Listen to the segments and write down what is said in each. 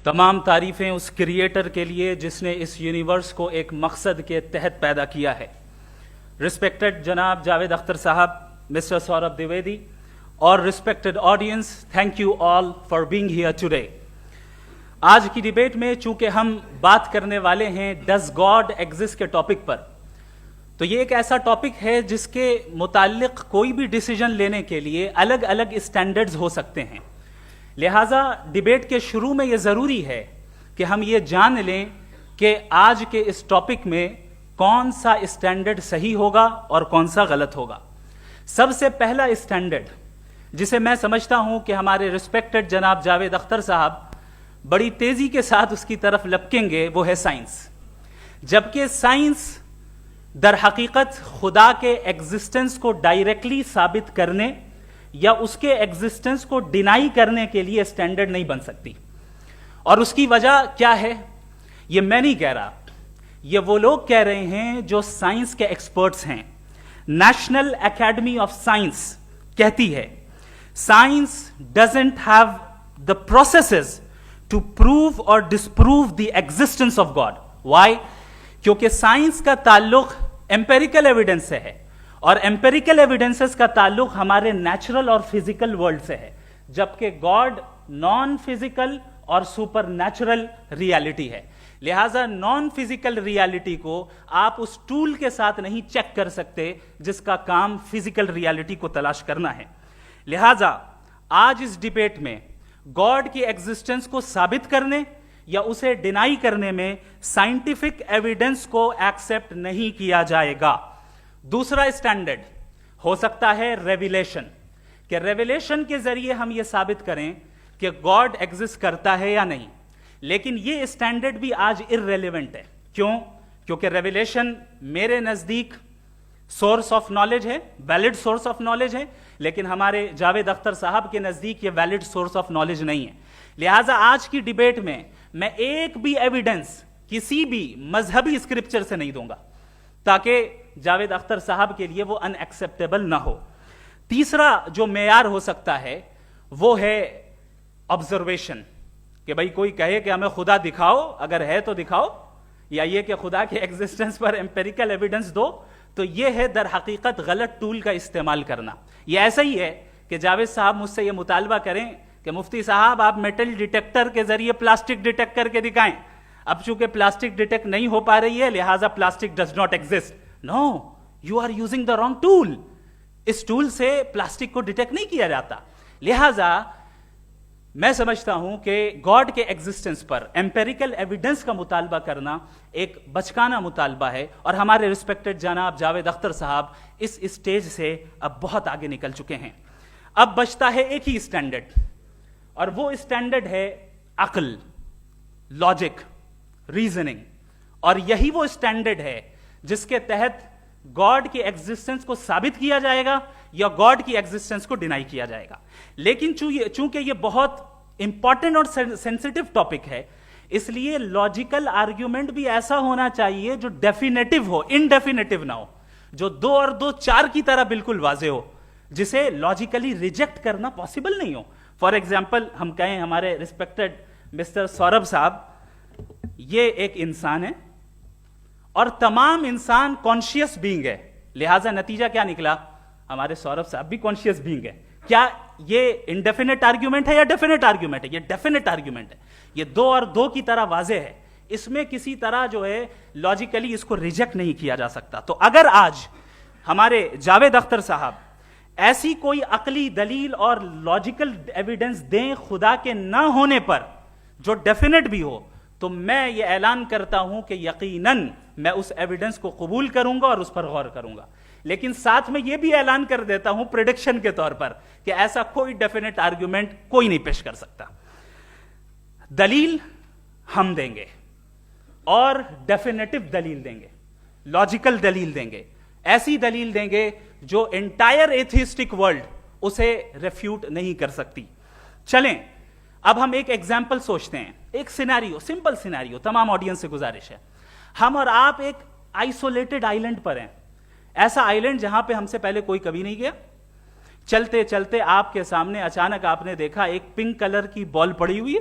تمام تعریفیں اس کریٹر کے لیے جس نے اس یونیورس کو ایک مقصد کے تحت پیدا کیا ہے. رسپیکٹڈ جناب جاوید اختر صاحب, مسٹر سوربھ دیویدی اور respected audience, thank you all for being here today. آج کی ڈیبیٹ میں چونکہ ہم بات کرنے والے ہیں ڈز گاڈ ایگزسٹ کے ٹاپک پر, تو یہ ایک ایسا ٹاپک ہے جس کے متعلق کوئی بھی ڈیسیجن لینے کے لیے الگ الگ اسٹینڈرڈز ہو سکتے ہیں. لہٰذا ڈیبیٹ کے شروع میں یہ ضروری ہے کہ ہم یہ جان لیں کہ آج کے اس ٹاپک میں کون سا اسٹینڈرڈ صحیح ہوگا اور کون سا غلط ہوگا. سب سے پہلا اسٹینڈرڈ جسے میں سمجھتا ہوں کہ ہمارے رسپیکٹڈ جناب جاوید اختر صاحب بڑی تیزی کے ساتھ اس کی طرف لپکیں گے, وہ ہے سائنس. جبکہ سائنس در حقیقت خدا کے ایگزسٹنس کو ڈائریکٹلی ثابت کرنے یا اس کے ایگزسٹنس کو ڈینائی کرنے کے لیے اسٹینڈرڈ نہیں بن سکتی. اور اس کی وجہ کیا ہے یہ میں نہیں کہہ رہا, یہ وہ لوگ کہہ رہے ہیں جو سائنس کے ایکسپرٹس ہیں. نیشنل اکیڈمی آف سائنس کہتی ہے science doesn't have the processes to prove اور disprove the existence of God. Why? کیونکہ سائنس کا تعلق ایمپیریکل ایویڈنس سے ہے اور ایمپیریکل ایویڈنسز کا تعلق ہمارے نیچرل اور فزیکل ورلڈ سے ہے, جبکہ گاڈ نان فزیکل اور سپر نیچرل ریالٹی ہے. لہٰذا نان فزیکل ریالٹی کو آپ اس ٹول کے ساتھ نہیں چیک کر سکتے جس کا کام فزیکل ریالٹی کو تلاش کرنا ہے. لہٰذا آج اس ڈیبیٹ میں گاڈ کی ایگزسٹنس کو ثابت کرنے یا اسے ڈینائی کرنے میں سائنٹیفک ایویڈنس کو ایکسپٹ نہیں کیا جائے گا. دوسرا اسٹینڈرڈ ہو سکتا ہے ریویلیشن, کہ ریویلیشن کے ذریعے ہم یہ ثابت کریں کہ گاڈ ایگزسٹ کرتا ہے یا نہیں. لیکن یہ اسٹینڈرڈ بھی آج ارریلیونٹ ہے. کیوں؟ کیونکہ ریویلیشن میرے نزدیک سورس آف نالج ہے, ویلڈ سورس آف نالج ہے, لیکن ہمارے جاوید اختر صاحب کے نزدیک یہ ویلڈ سورس آف نالج نہیں ہے. لہٰذا آج کی ڈیبیٹ میں ایک بھی ایویڈنس کسی بھی مذہبی اسکرپچر سے نہیں دوں گا تاکہ جاوید اختر صاحب کے لیے وہ ان ایکسیپٹیبل نہ ہو. تیسرا جو معیار ہو سکتا ہے وہ ہے آبزرویشن, کہ بھائی کوئی کہے کہ ہمیں خدا دکھاؤ, اگر ہے تو دکھاؤ, یا یہ کہ خدا کے ایگزسٹنس پر ایمپیریکل ایویڈنس دو. تو یہ ہے در حقیقت غلط ٹول کا استعمال کرنا. یہ ایسا ہی ہے کہ جاوید صاحب مجھ سے یہ مطالبہ کریں کہ مفتی صاحب آپ میٹل ڈیٹیکٹر کے ذریعے پلاسٹک ڈیٹیکٹ کر کے دکھائیں. اب چونکہ پلاسٹک ڈیٹیکٹ نہیں ہو پا رہی ہے لہٰذا plastic does not exist. No, you are using the wrong tool. اس ٹول سے پلاسٹک کو ڈیٹیکٹ نہیں کیا جاتا. لہٰذا میں سمجھتا ہوں کہ گاڈ کے ایگزسٹنس پر ایمپیریکل ایویڈنس کا مطالبہ کرنا ایک بچکانہ مطالبہ ہے, اور ہمارے رسپیکٹڈ جناب جاوید اختر صاحب اس اسٹیج سے اب بہت آگے نکل چکے ہیں. اب بچتا ہے ایک ہی اسٹینڈرڈ, اور وہ اسٹینڈرڈ ہے عقل, لاجک, ریزننگ. اور یہی وہ اسٹینڈرڈ ہے جس کے تحت گاڈ کی ایگزسٹنس کو ثابت کیا جائے گا یا گاڈ کی ایگزسٹنس کو ڈینائی کیا جائے گا. لیکن چونکہ یہ بہت امپورٹنٹ اور سینسٹیو ٹاپک ہے, اس لیے لاجیکل آرگیومنٹ بھی ایسا ہونا چاہیے جو ڈیفینیٹو ہو, انڈیفینیٹو نہ ہو, جو 2 اور 2 4 کی طرح بالکل واضح ہو, جسے لاجیکلی ریجیکٹ کرنا پاسبل نہیں ہو. فار ایگزامپل ہم کہیں ہمارے رسپیکٹڈ مسٹر سوربھ صاحب یہ ایک انسان ہے اور تمام انسان کانشیس بینگ ہے, لہٰذا نتیجہ کیا نکلا؟ ہمارے سوربھ صاحب بھی کانشیس بینگ ہے. کیا یہ انڈیفینٹ آرگیومنٹ ہے یا ڈیفینٹ آرگیومنٹ ہے؟ یہ ڈیفینٹ آرگیومنٹ ہے. یہ 2 اور 2 کی طرح واضح ہے, اس میں کسی طرح جو ہے لاجیکلی اس کو ریجیکٹ نہیں کیا جا سکتا. تو اگر آج ہمارے جاوید اختر صاحب ایسی کوئی عقلی دلیل اور لاجیکل ایویڈنس دیں خدا کے نہ ہونے پر جو ڈیفینٹ بھی ہو, تو میں یہ اعلان کرتا ہوں کہ یقیناً میں اس ایویڈنس کو قبول کروں گا اور اس پر غور کروں گا. لیکن ساتھ میں یہ بھی اعلان کر دیتا ہوں پریڈکشن کے طور پر کہ ایسا کوئی ڈیفینٹ آرگیومنٹ کوئی نہیں پیش کر سکتا. دلیل ہم دیں گے اور ڈیفینیٹو دلیل دیں گے, لاجیکل دلیل دیں گے, ایسی دلیل دیں گے جو انٹائر ایتھیسٹک ورلڈ اسے ریفیوٹ نہیں کر سکتی. چلیں اب ہم ایک ایگزامپل سوچتے ہیں, ایک سینیریو, سمپل سینیریو. تمام آڈینس سے گزارش ہے, ہم اور آپ ایک آئسولیٹڈ آئیلینڈ پر ہیں, ایسا آئیلینڈ جہاں پہ ہم سے پہلے کوئی کبھی نہیں گیا. چلتے چلتے آپ کے سامنے اچانک آپ نے دیکھا ایک پنک کلر کی بال پڑی ہوئی ہے,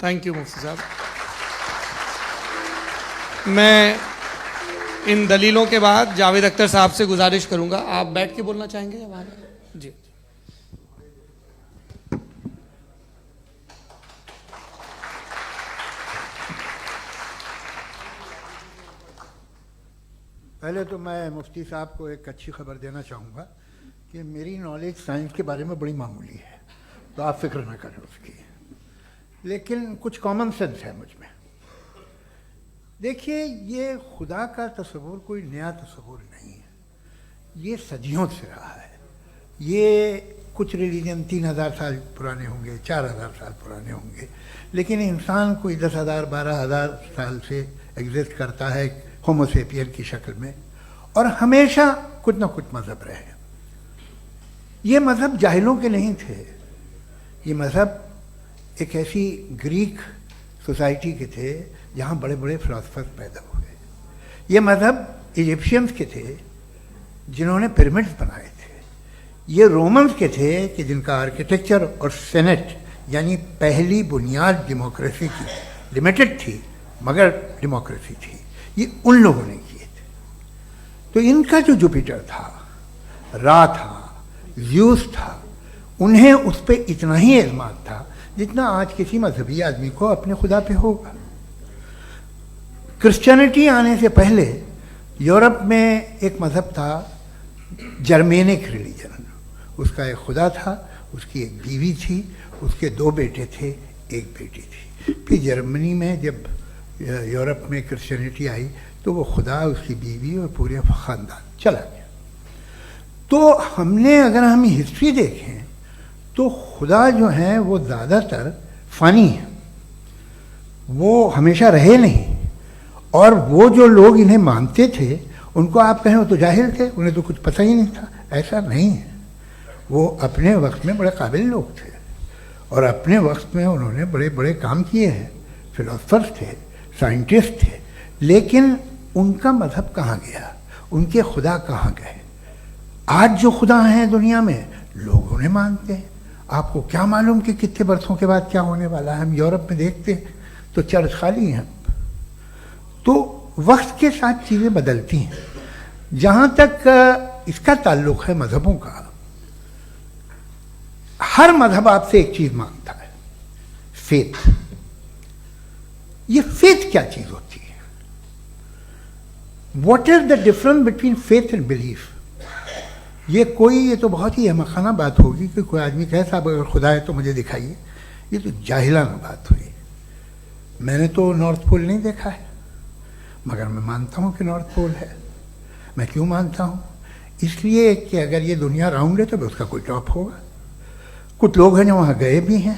تھینک یو مفتی صاحب. میں ان دلیلوں کے بعد جاوید اختر صاحب سے گزارش کروں گا, آپ بیٹھ کے بولنا چاہیں گے یا باہر؟ جی. پہلے تو میں مفتی صاحب کو ایک اچھی خبر دینا چاہوں گا کہ میری نالج سائنس کے بارے میں بڑی معمولی ہے, تو آپ فکر نہ کریں اس کی, لیکن کچھ کامن سینس ہے مجھ میں. دیکھیے, یہ خدا کا تصور کوئی نیا تصور نہیں ہے, یہ صدیوں سے رہا ہے. یہ کچھ ریلیجن 3000 سال پرانے ہوں گے, 4000 سال پرانے ہوں گے, لیکن انسان کوئی 10,000 12,000 سال سے ایگزسٹ کرتا ہے ہومو سیپین کی شکل میں, اور ہمیشہ کچھ نہ کچھ مذہب رہے. یہ مذہب جاہلوں کے نہیں تھے, یہ مذہب ایک ایسی گریک سوسائٹی کے تھے جہاں بڑے بڑے فلاسفرز پیدا ہوئے. یہ مذہب ایجپشینز کے تھے جنہوں نے پیرامڈز بنائے تھے. یہ رومنز کے تھے کہ جن کا آرکیٹیکچر اور سینٹ یعنی پہلی بنیاد ڈیموکریسی کی لمیٹڈ تھی مگر ڈیموکریسی تھی, یہ ان لوگوں نے کیے تھے. تو ان کا جو جوپیٹر تھا, را تھا, زیوس تھا, انہیں اس پہ اتنا ہی اعتماد تھا جتنا آج کسی مذہبی آدمی کو اپنے خدا پہ ہوگا. کرسچینٹی آنے سے پہلے یورپ میں ایک مذہب تھا جرمینک ریلیجن. اس کا ایک خدا تھا, اس کی ایک بیوی تھی, اس کے 2 بیٹے تھے, ایک بیٹی تھی. پھر جرمنی میں جب یورپ میں کرسچینٹی آئی تو وہ خدا, اس کی بیوی اور پورے خاندان چلا گیا. تو اگر ہم ہسٹری دیکھیں تو خدا جو ہیں وہ زیادہ تر فانی ہیں, وہ ہمیشہ رہے نہیں. اور وہ جو لوگ انہیں مانتے تھے ان کو آپ کہیں وہ تو جاہل تھے, انہیں تو کچھ پتہ ہی نہیں تھا. ایسا نہیں ہے, وہ اپنے وقت میں بڑے قابل لوگ تھے اور اپنے وقت میں انہوں نے بڑے بڑے کام کیے ہیں. فلاسفرز تھے, سائنٹسٹ تھے, لیکن ان کا مذہب کہاں گیا, ان کے خدا کہاں گئے؟ آج جو خدا ہیں دنیا میں لوگ انہیں مانتے ہیں. آپ کو کیا معلوم کہ کتنے برسوں کے بعد کیا ہونے والا ہے؟ ہم یورپ میں دیکھتے ہیں تو چرچ خالی ہیں. تو وقت کے ساتھ چیزیں بدلتی ہیں. جہاں تک اس کا تعلق ہے مذہبوں کا, ہر مذہب آپ سے ایک چیز مانگتا ہے, فیتھ. یہ فیتھ کیا چیز ہوتی ہے؟ What is the difference between faith and belief? یہ تو بہت ہی احمقانہ بات ہوگی کہ کوئی آدمی کہے صاحب اگر خدا ہے تو مجھے دکھائیے. یہ تو جاہلانہ بات ہوئی. میں نے تو نارتھ پول نہیں دیکھا ہے مگر میں مانتا ہوں کہ نارتھ پول ہے. میں کیوں مانتا ہوں؟ اس لیے کہ اگر یہ دنیا راؤنڈ ہے تو اس کا کوئی ٹاپ ہوگا. کچھ لوگ ہیں جو وہاں گئے بھی ہیں,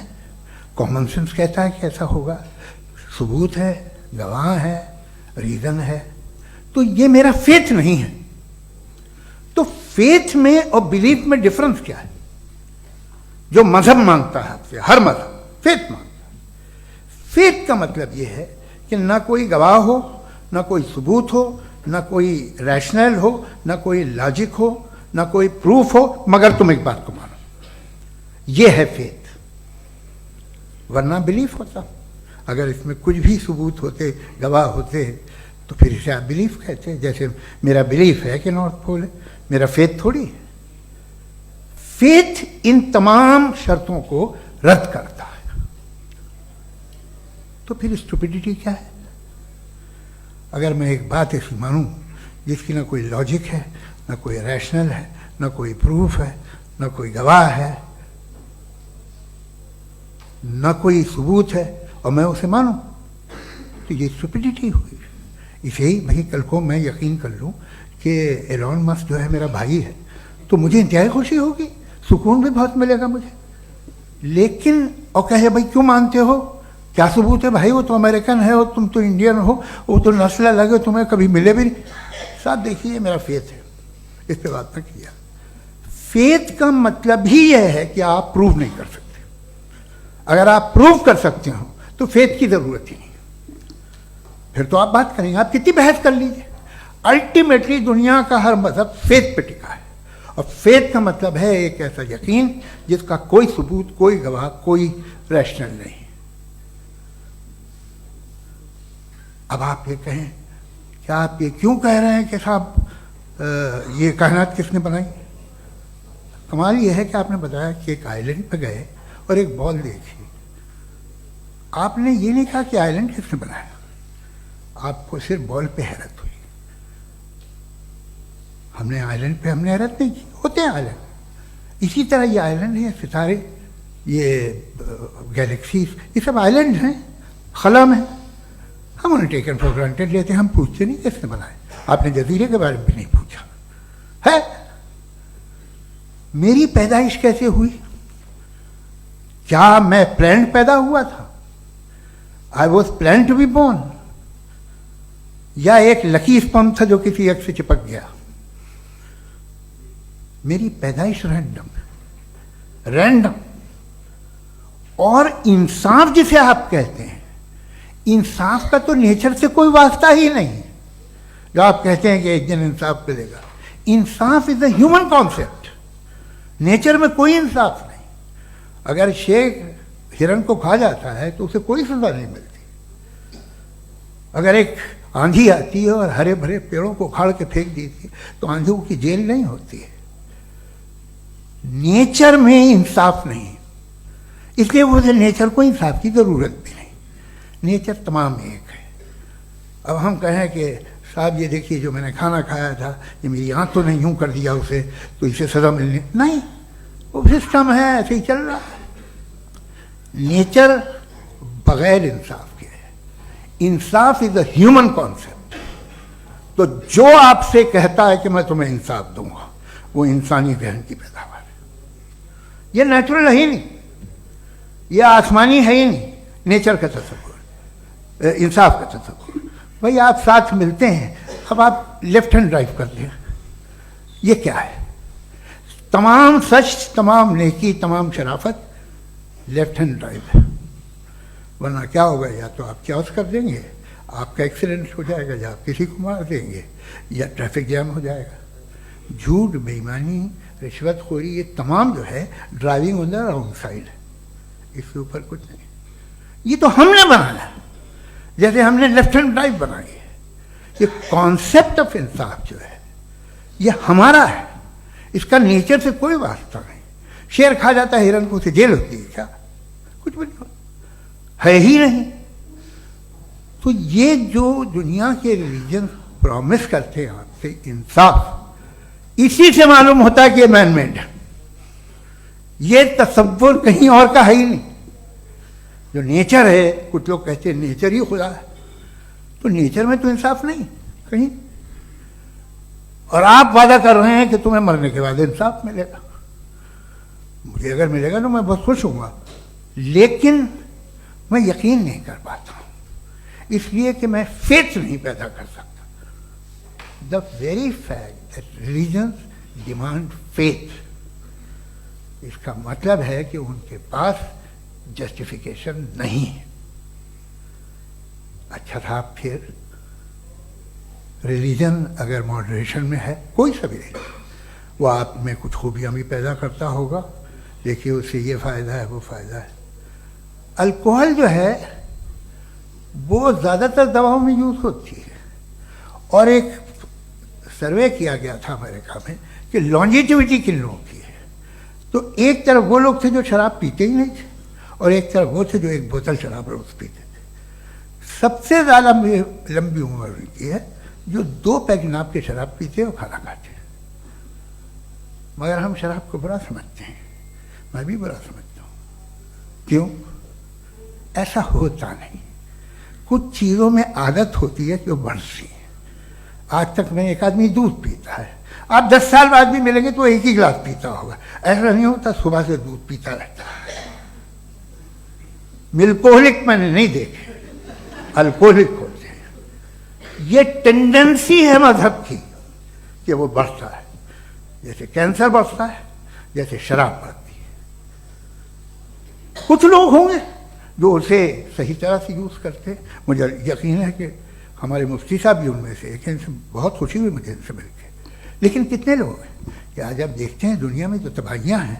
کامن سینس کہتا ہے کہ ایسا ہوگا, ثبوت ہے, گواہ ہے, ریزن ہے. تو یہ میرا فیتھ نہیں ہے. تو فیتھ میں اور بلیف میں ڈفرنس کیا ہے؟ جو مذہب مانگتا ہے آپ سے, ہر مذہب فیتھ مانگتا ہے. فیتھ کا مطلب یہ ہے کہ نہ کوئی گواہ ہو, نہ کوئی ثبوت ہو, نہ کوئی ریشنل ہو, نہ کوئی لاجک ہو, نہ کوئی پروف ہو, مگر تم ایک بات کو مانو. یہ ہے فیتھ. ورنہ بلیف ہوتا. اگر اس میں کچھ بھی ثبوت ہوتے, گواہ ہوتے, تو پھر اسے آپ بلیف کہتے. جیسے میرا بلیف ہے کہ نارتھ پول ہے, میرا فیتھ تھوڑی ہے. فیتھ ان تمام شرطوں کو رد کرتا ہے. تو پھر اسٹوپیڈیٹی کیا ہے؟ اگر میں ایک بات ایسی مانوں جس کی نہ کوئی لاجک ہے, نہ کوئی ریشنل ہے, نہ کوئی پروف ہے, نہ کوئی گواہ ہے, نہ کوئی ثبوت ہے, اور میں اسے مانوں, تو یہ اسٹوپیڈیٹی ہوئی. اسے ہی بھائی کل کو میں یقین کر لوں کہ ایلون مسک جو ہے میرا بھائی ہے تو مجھے انتہائی خوشی ہوگی, سکون بھی بہت ملے گا مجھے. لیکن اور کہے بھائی کیوں مانتے ہو, کیا ثبوت ہے؟ بھائی وہ تو امریکن ہے اور تم تو انڈین ہو, وہ تو نسل الگ ہے, تمہیں کبھی ملے بھی نہیں. صاحب دیکھیے میرا فیتھ ہے, اس پہ بات نہ کیا. فیتھ کا مطلب ہی یہ ہے کہ آپ پروو نہیں کر سکتے. اگر آپ پروو کر سکتے ہو تو فیتھ کی ضرورت ہی نہیں, پھر تو آپ بات کریں گے, آپ کتنی بحث کر لیجیے. الٹیمیٹلی دنیا کا ہر مذہب فیتھ پہ ٹکا ہے, اور فیتھ کا مطلب ہے ایک ایسا یقین جس کا کوئی ثبوت, کوئی گواہ, کوئی ریشنل نہیں. اب آپ یہ کہیں کیا آپ یہ کیوں کہہ رہے ہیں کہ صاحب یہ کائنات کس نے بنائی؟ کمال یہ ہے کہ آپ نے بتایا کہ ایک آئلینڈ پہ گئے اور ایک بال دیکھی. آپ نے یہ نہیں کہا کہ آئلینڈ کس نے بنایا، آپ کو صرف بال پہ حیرت ہوئی. ہم نے آئلینڈ پہ ہم نے حیرت نہیں کی، ہوتے ہیں آئلینڈ. اسی طرح یہ آئلینڈ ہیں، ستارے، یہ گیلیکسیز، یہ سب آئلینڈ ہیں، خلا میں. ہم انہیں ٹیکن فار گرانٹیڈ لیتے ہیں، ہم پوچھتے نہیں کس نے بنائے. آپ نے جزیرے کے بارے میں بھی نہیں پوچھا. ہے میری پیدائش کیسے ہوئی؟ کیا میں پلانڈ پیدا ہوا تھا؟ I was planned to be born, یا ایک لکی اسپرم تھا جو کسی ایگ سے چپک گیا؟ میری پیدائش رینڈم. اور انصاف جسے آپ کہتے ہیں، انصاف کا تو نیچر سے کوئی واسطہ ہی نہیں. جو آپ کہتے ہیں کہ ایک دن انصاف ملے گا، انصاف از اے ہیومن کانسیپٹ. نیچر میں کوئی انصاف نہیں. اگر شیر ہرن کو کھا جاتا ہے تو اسے کوئی سزا نہیں ملتی. اگر ایک آندھی آتی ہے اور ہرے بھرے پیڑوں کو اکھاڑ کے پھینک دیتی ہے تو آندھیوں کی جیل نہیں ہوتی ہے. نیچر میں انصاف نہیں، اس لیے وہ نیچر کو انصاف کی ضرورت بھی نہیں. نیچر تمام ایک ہے. اب ہم کہیں کہ صاحب یہ دیکھیے جو میں نے کھانا کھایا تھا یہ میری آنکھ تو نے یوں کر دیا اسے تو اسے سزا ملنی نہیں. وہ سسٹم ہے، ایسے ہی چل رہا ہے. نیچر بغیر انصاف کے ہے. انصاف از اے ہیومن کانسیپٹ. تو جو آپ سے کہتا ہے کہ میں تمہیں انصاف دوں گا وہ انسانی ذہن کی پیداوار ہے. یہ نیچرل ہے ہی نہیں، یہ آسمانی ہے ہی نہیں. نیچر کا تصور، انصاف کا تصور. بھائی آپ ساتھ ملتے ہیں، اب آپ لیفٹ ہینڈ ڈرائیو کر لیں، یہ کیا ہے؟ تمام سچ، تمام نیکی، تمام شرافت لیفٹ ہینڈ ڈرائیو ہے. ورنہ کیا ہوگا؟ یا تو آپ کیوس کر دیں گے، آپ کا ایکسیڈنٹ ہو جائے گا، یا آپ کسی کو مار دیں گے، یا ٹریفک جیم ہو جائے گا. جھوٹ، بے ایمانی، رشوت خوری، یہ تمام جو ہے driving on the wrong side ہے. اس کے اوپر کچھ نہیں. یہ تو ہم نے بنایا، جیسے ہم نے لیفٹ ہینڈ ڈرائیو بنائی ہے. یہ کانسیپٹ آف انصاف جو ہے یہ ہمارا ہے، اس کا نیچر سے کوئی واسطہ نہیں. شیر کھا جاتا ہے ہرن کو، اسے جیل ہوتی ہے کیا؟ کچھ بھی نہیں ہے ہی نہیں. تو یہ جو دنیا کے ریلیجن پرومس کرتے ہیں آپ سے انصاف، اسی سے معلوم ہوتا ہے کہ یہ مین میڈ ہے. یہ تصور کہیں اور کا ہے ہی نہیں. جو نیچر ہے، کچھ لوگ کہتے ہیں نیچر ہی خدا ہے، تو نیچر میں تو انصاف نہیں کہیں. اور آپ وعدہ کر رہے ہیں کہ تمہیں مرنے کے بعد انصاف ملے گا. مجھے اگر ملے گا تو میں بہت خوش ہوں گا، لیکن میں یقین نہیں کر پاتا ہوں، اس لیے کہ میں فیتھ نہیں پیدا کر سکتا. The very fact that religions demand faith, اس کا مطلب ہے کہ ان کے پاس جسٹیفیکیشن نہیں ہے. اچھا تھا پھر ریلیجن اگر ماڈریشن میں ہے، کوئی سا بھی ریلیجن، وہ آپ میں کچھ خوبیاں بھی پیدا کرتا ہوگا. دیکھیے اس سے یہ فائدہ ہے، وہ فائدہ ہے. الکوہل جو ہے وہ زیادہ تر دواؤں میں یوز ہوتی ہے. اور ایک سروے کیا گیا تھا امریکہ میں کہ لانجیٹیوٹی کن لوگوں کی ہے. تو ایک طرف وہ لوگ تھے جو شراب پیتے ہی نہیں تھے، اور ایک طرف وہ تھے جو ایک بوتل شراب روز پیتے تھے. سب سے زیادہ لمبی عمر کی ہے جو 2 پیک ناپ کے شراب پیتے اور کھانا کھاتے ہیں. مگر ہم شراب کو برا سمجھتے ہیں، میں بھی برا سمجھتا ہوں. کیوں؟ ایسا ہوتا نہیں. کچھ چیزوں میں عادت ہوتی ہے کہ وہ بڑھتی ہے. آج تک میں ایک آدمی دودھ پیتا ہے، آپ 10 سال بعد بھی ملیں گے تو ایک ہی گلاس پیتا ہوگا. ایسا نہیں ہوتا، صبح سے دودھ پیتا رہتا ہے. ملکوہلک میں نے نہیں دیکھے، الکوہلک ہوتے ہیں. یہ ٹینڈنسی ہے مذہب کی کہ وہ بڑھتا ہے، جیسے کینسر بڑھتا ہے، جیسے شراب بڑھتی ہے. کچھ لوگ ہوں گے جو اسے صحیح طرح سے یوز کرتے. مجھے یقین ہے کہ ہمارے مفتی صاحب بھی ان میں سے ایک ہیں. ان سے بہت خوشی ہوئی مجھے ان سے مل کے. لیکن کتنے لوگ ہیں کہ آج آپ دیکھتے ہیں دنیا میں جو تباہیاں ہیں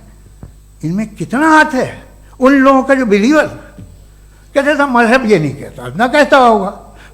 ان میں کتنا ہاتھ ہے ان لوگوں کا جو بلیور. کہتے تھا مذہب یہ نہیں کہتا، نہ کہتا ہوگا،